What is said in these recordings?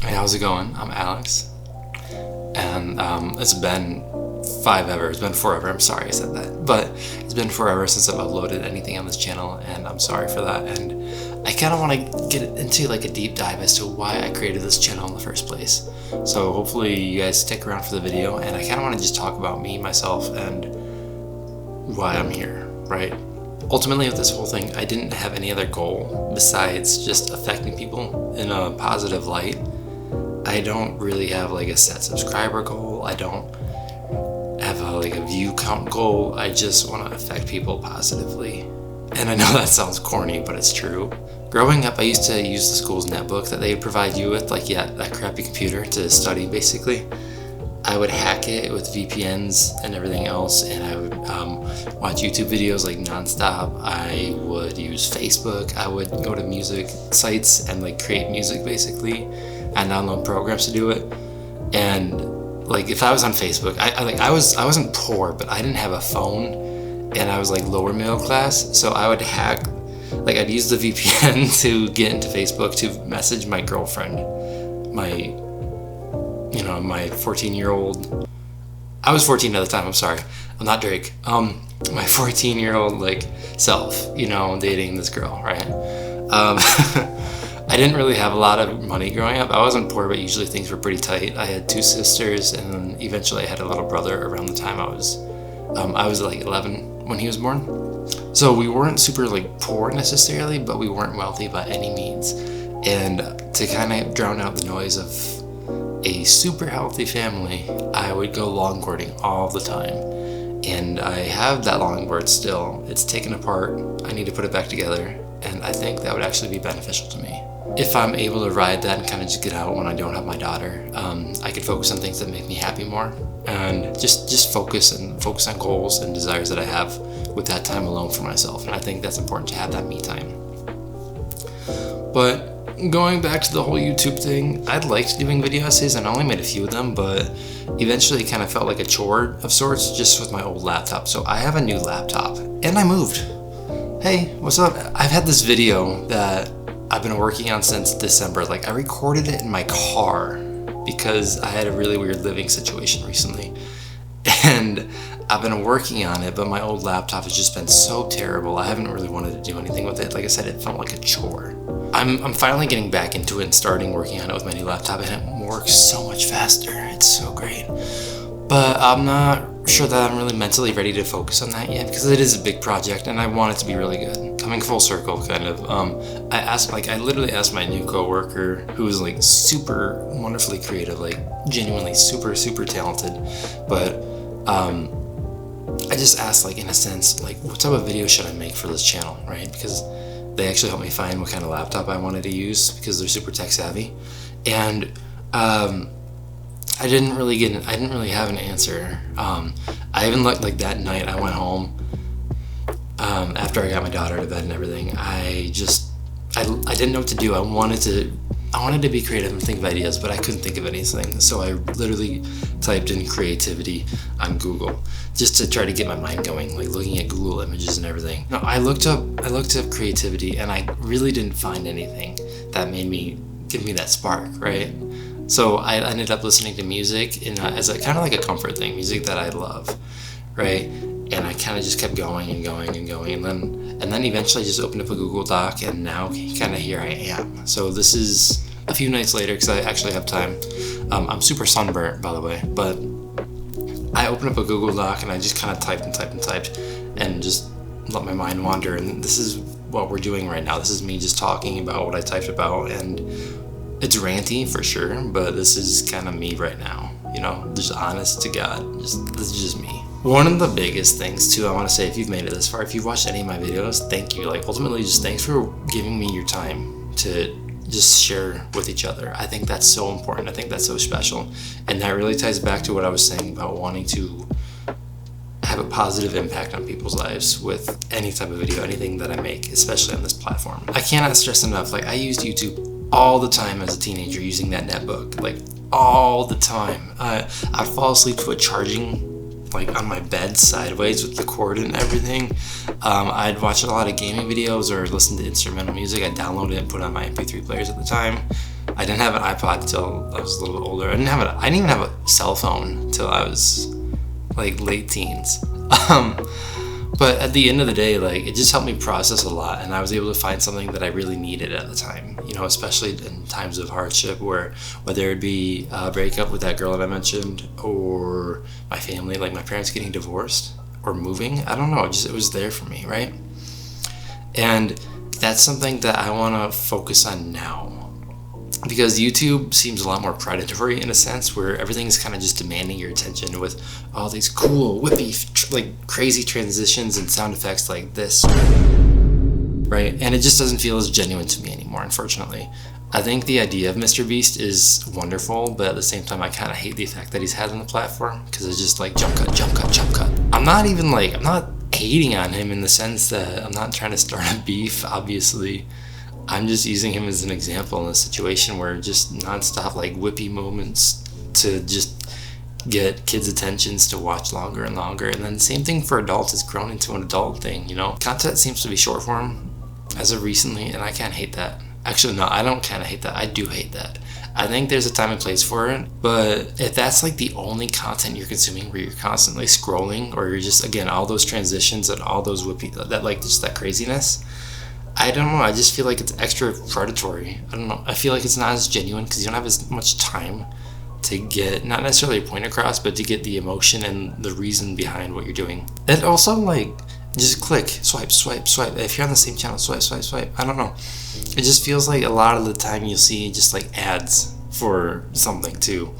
Hey, how's it going? I'm Alex, and it's been it's been forever, I'm sorry I said that, but it's been forever since I've uploaded anything on this channel, and I'm sorry for that, and I kind of want to get into like a deep dive as to why I created this channel in the first place. So hopefully you guys stick around for the video, and I kind of want to just talk about me, myself, and why I'm here, right? Ultimately, with this whole thing, I didn't have any other goal besides just affecting people in a positive light. I don't really have like a set subscriber goal. I don't have a view count goal. I just want to affect people positively. And I know that sounds corny, but it's true. Growing up, I used to use the school's netbook that they provide you with, that crappy computer to study basically. I would hack it with VPNs and everything else, and I would watch YouTube videos like nonstop. I would use Facebook. I would go to music sites and create music basically, and download programs to do it. And if I was on Facebook, I wasn't poor, but I didn't have a phone, and I was lower middle class, so I would hack. I'd use the VPN to get into Facebook to message my girlfriend, my 14-year-old. I was 14 at the time, I'm sorry. I'm not Drake. My 14-year-old self, dating this girl, right? I didn't really have a lot of money growing up. I wasn't poor, but usually things were pretty tight. I had 2 sisters, and then eventually I had a little brother around the time I was 11 when he was born. So we weren't super poor necessarily, but we weren't wealthy by any means. And to kind of drown out the noise of a super healthy family, I would go longboarding all the time. And I have that longboard still. It's taken apart. I need to put it back together, and I think that would actually be beneficial to me. If I'm able to ride that and kind of just get out when I don't have my daughter, I could focus on things that make me happy more, and just focus on goals and desires that I have with that time alone for myself. And I think that's important to have that me time. But going back to the whole YouTube thing, I'd liked doing video essays, and I only made a few of them, but eventually it kind of felt like a chore of sorts just with my old laptop. So I have a new laptop, and I moved. Hey, what's up? I've had this video that I've been working on since December. I recorded it in my car because I had a really weird living situation recently, and I've been working on it, but my old laptop has just been so terrible. I haven't really wanted to do anything with it. Like I said, it felt like a chore. I'm finally getting back into it and starting working on it with my new laptop, and it works so much faster. It's so great. But I'm not sure that I'm really mentally ready to focus on that yet, because it is a big project and I want it to be really good. Coming full circle, kind of. I literally asked my new coworker, who is super wonderfully creative, genuinely super, super talented. But I just asked, in a sense, what type of video should I make for this channel, right? Because they actually helped me find what kind of laptop I wanted to use, because they're super tech savvy. And I didn't really have an answer. I even looked that night I went home after I got my daughter to bed and everything. I didn't know what to do. I wanted to be creative and think of ideas, but I couldn't think of anything. So I literally typed in creativity on Google just to try to get my mind going, looking at Google images and everything. No, I looked up creativity, and I really didn't find anything that give me that spark, right? So I ended up listening to music as a kind of a comfort thing, music that I love, right? And I kind of just kept going and going and going, and then eventually I just opened up a Google Doc, and now kind of here I am. So this is a few nights later, because I actually have time. I'm super sunburnt, by the way, but I opened up a Google Doc and I just kind of typed and just let my mind wander. And this is what we're doing right now. This is me just talking about what I typed about, and it's ranty for sure, but this is kind of me right now, just honest to God. This is just me. One of the biggest things too, I want to say, if you've made it this far, if you've watched any of my videos, thank you. Ultimately, just thanks for giving me your time to just share with each other. I think that's so important. I think that's so special. And that really ties back to what I was saying about wanting to have a positive impact on people's lives with any type of video, anything that I make, especially on this platform. I cannot stress enough, I used YouTube all the time as a teenager, using that netbook, all the time. I'd fall asleep to it charging on my bed sideways with the cord and everything. I'd watch a lot of gaming videos or listen to instrumental music. I'd download it and put it on my MP3 players at the time. I didn't have an iPod till I was a little bit older. I didn't even have a cell phone till I was like late teens. But at the end of the day, like, it just helped me process a lot, and I was able to find something that I really needed at the time, you know, especially in times of hardship, where whether it be a breakup with that girl that I mentioned, or my family, like my parents getting divorced or moving. I don't know, it was there for me, right? And that's something that I want to focus on now, because YouTube seems a lot more predatory in a sense, where everything's kind of just demanding your attention with all these cool, whippy, like crazy transitions and sound effects like this, right? And it just doesn't feel as genuine to me anymore, unfortunately. I think the idea of Mr. Beast is wonderful, but at the same time, I kind of hate the effect that he's had on the platform, because it's just like jump cut, jump cut, jump cut. I'm not hating on him in the sense that I'm not trying to start a beef, obviously. I'm just using him as an example in a situation where just nonstop like whippy moments to just get kids' attentions to watch longer and longer. And then the same thing for adults. It's grown into an adult thing, you know? Content seems to be short form as of recently, and I can't hate that. Actually, no, I don't kind of hate that. I do hate that. I think there's a time and place for it, but if that's like the only content you're consuming, where you're constantly scrolling, or you're just, again, all those transitions and all those whippy, that like just that craziness, I don't know, I just feel like it's extra predatory. I don't know, I feel like it's not as genuine because you don't have as much time to get, not necessarily a point across, but to get the emotion and the reason behind what you're doing. And also, like, just click, swipe, swipe, swipe. If you're on the same channel, swipe, swipe, swipe. I don't know. It just feels like a lot of the time you'll see just like ads for something too.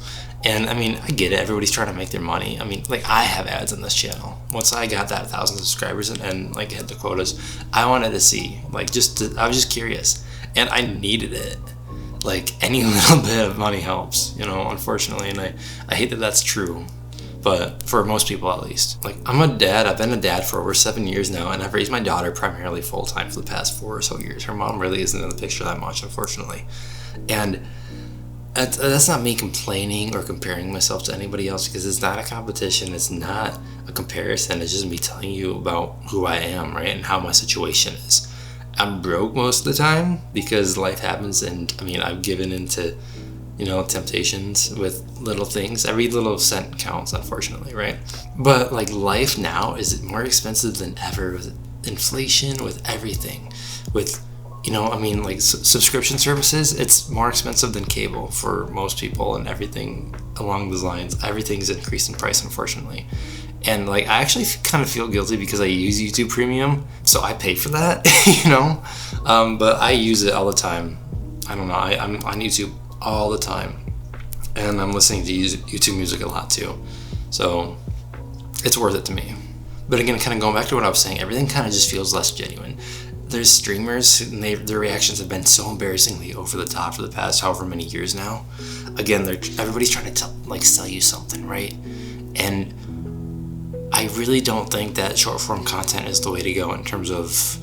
And I mean, I get it, everybody's trying to make their money. I mean, like, I have ads on this channel. Once I got that 1,000 subscribers and like hit the quotas, I wanted to see, like, I was just curious, and I needed it. Like, any little bit of money helps, you know, unfortunately, and I hate that that's true, but for most people at least. Like, I'm a dad, I've been a dad for over 7 years now, and I've raised my daughter primarily full-time for the past 4 or so years. Her mom really isn't in the picture that much, unfortunately. And that's not me complaining or comparing myself to anybody else, because it's not a competition, it's not a comparison, it's just me telling you about who I am, right, and how my situation is. I'm broke most of the time because life happens, and I mean, I've given into, you know, temptations with little things. Every little cent counts, unfortunately, right? But like, life now is more expensive than ever, with inflation, with everything, with, you know, I mean, like, subscription services, it's more expensive than cable for most people, and everything along those lines. Everything's increased in price, unfortunately. And like, I actually kind of feel guilty because I use YouTube Premium, so I pay for that, you know? But I use it all the time. I don't know, I'm on YouTube all the time, and I'm listening to YouTube music a lot too. So it's worth it to me. But again, kind of going back to what I was saying, everything kind of just feels less genuine. There's streamers, and their reactions have been so embarrassingly over the top for the past however many years now. Again, everybody's trying to sell you something, right? And I really don't think that short form content is the way to go in terms of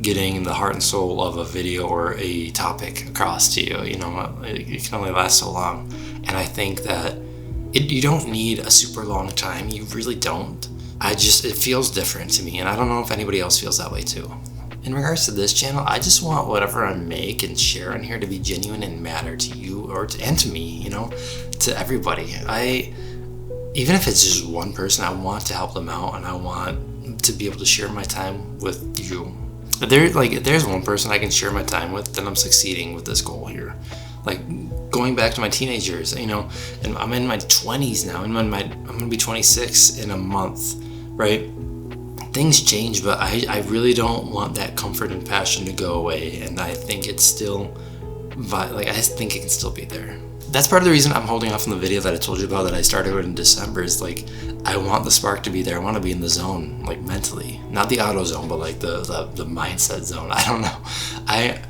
getting the heart and soul of a video or a topic across to you. You know, it can only last so long, and I think that you don't need a super long time. You really don't. It feels different to me, and I don't know if anybody else feels that way too. In regards to this channel, I just want whatever I make and share on here to be genuine and matter to you and to me, you know, to everybody. Even if it's just one person, I want to help them out, and I want to be able to share my time with you. If there's one person I can share my time with, then I'm succeeding with this goal here. Like, going back to my teenage years, you know, and I'm in my 20s now. I'm gonna be 26 in a month, right? Things change, but I really don't want that comfort and passion to go away, and I think it's still, I think it can still be there. That's part of the reason I'm holding off on the video that I told you about that I started with in December, is like, I want the spark to be there. I want to be in the zone, like, mentally. Not the auto zone, but like the mindset zone. I don't know.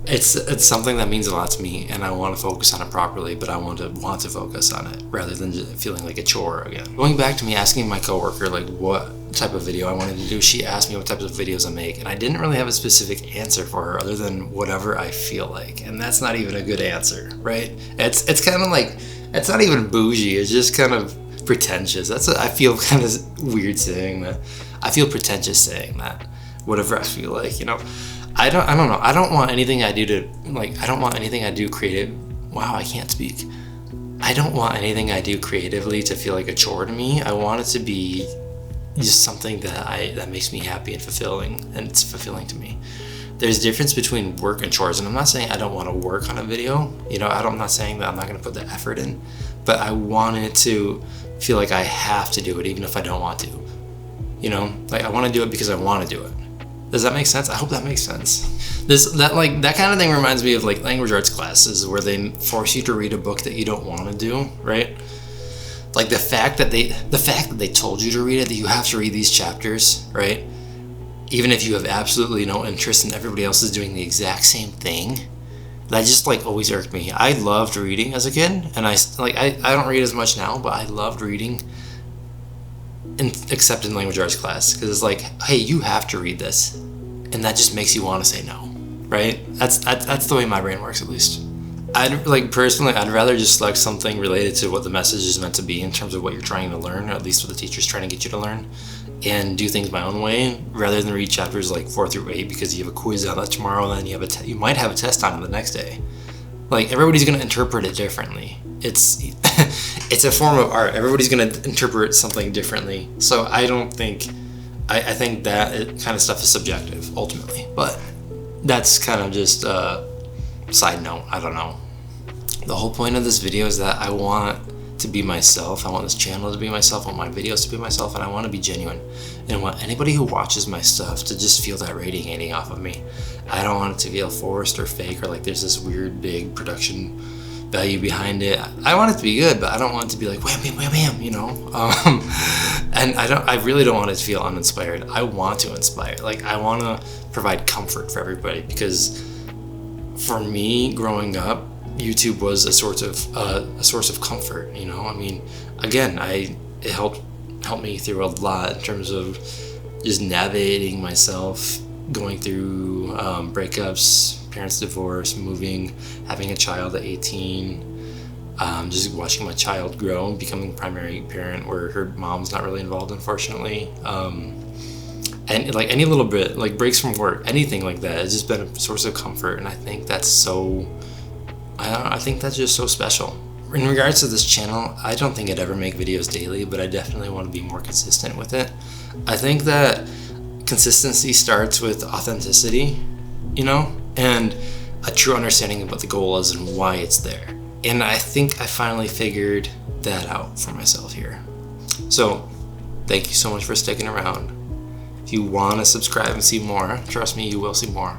It's something that means a lot to me, and I want to focus on it properly, but I want to focus on it rather than just feeling like a chore again. Going back to me asking my coworker, like, what type of video I wanted to do, she asked me what types of videos I make, and I didn't really have a specific answer for her other than whatever I feel like, and that's not even a good answer, right? It's kind of like, it's not even bougie, it's just kind of pretentious. I feel kind of weird saying that. I feel pretentious saying that. Whatever I feel like, you know. I don't know. I don't want anything I do to, like, I don't want anything I do creative. Wow, I can't speak. I don't want anything I do creatively to feel like a chore to me. I want it to be just something that makes me happy and fulfilling, and it's fulfilling to me. There's a difference between work and chores, and I'm not saying I don't want to work on a video. You know, I'm not saying that I'm not going to put the effort in, but I want it to feel like I have to do it even if I don't want to. You know, like I want to do it because I want to do it. Does that make sense? I hope that makes sense. That kind of thing reminds me of like language arts classes where they force you to read a book that you don't want to do, right? Like the fact that they told you to read it, that you have to read these chapters, right? Even if you have absolutely no interest and everybody else is doing the exact same thing, that just like always irked me. I loved reading as a kid, and I don't read as much now, but I loved reading, except in language arts class, because it's like, hey, you have to read this, and that just makes you want to say no, right? That's the way my brain works, at least. Personally, I'd rather just select something related to what the message is meant to be in terms of what you're trying to learn, or at least what the teacher's trying to get you to learn, and do things my own way, rather than read chapters like 4 through 8 because you have a quiz on that tomorrow, and then you might have a test on it the next day. Like, everybody's going to interpret it differently. It's it's a form of art. Everybody's going to interpret something differently. So I think that kind of stuff is subjective, ultimately. But that's kind of just a side note. I don't know. The whole point of this video is that I want to be myself. I want this channel to be myself. I want my videos to be myself, and I want to be genuine. And I want anybody who watches my stuff to just feel that radiating off of me. I don't want it to feel forced or fake, or like there's this weird big production value behind it. I want it to be good, but I don't want it to be like wham, bam, wham, bam, you know? And I really don't want it to feel uninspired. I want to inspire. Like, I want to provide comfort for everybody, because for me, growing up, YouTube was a source of comfort. You know, I mean, again, it helped me through a lot in terms of just navigating myself, going through breakups, parents' divorce, moving, having a child at 18, just watching my child grow, becoming primary parent where her mom's not really involved, unfortunately. And like any little bit, like breaks from work, anything like that, has just been a source of comfort. And I think that's I think that's just so special. In regards to this channel, I don't think I'd ever make videos daily, but I definitely want to be more consistent with it. I think that consistency starts with authenticity, you know, and a true understanding of what the goal is and why it's there. And I think I finally figured that out for myself here. So thank you so much for sticking around. If you want to subscribe and see more, trust me, you will see more.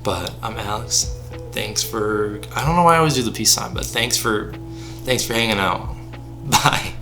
But I'm Alex. Thanks for, I don't know why I always do the peace sign, but thanks for hanging out. Bye.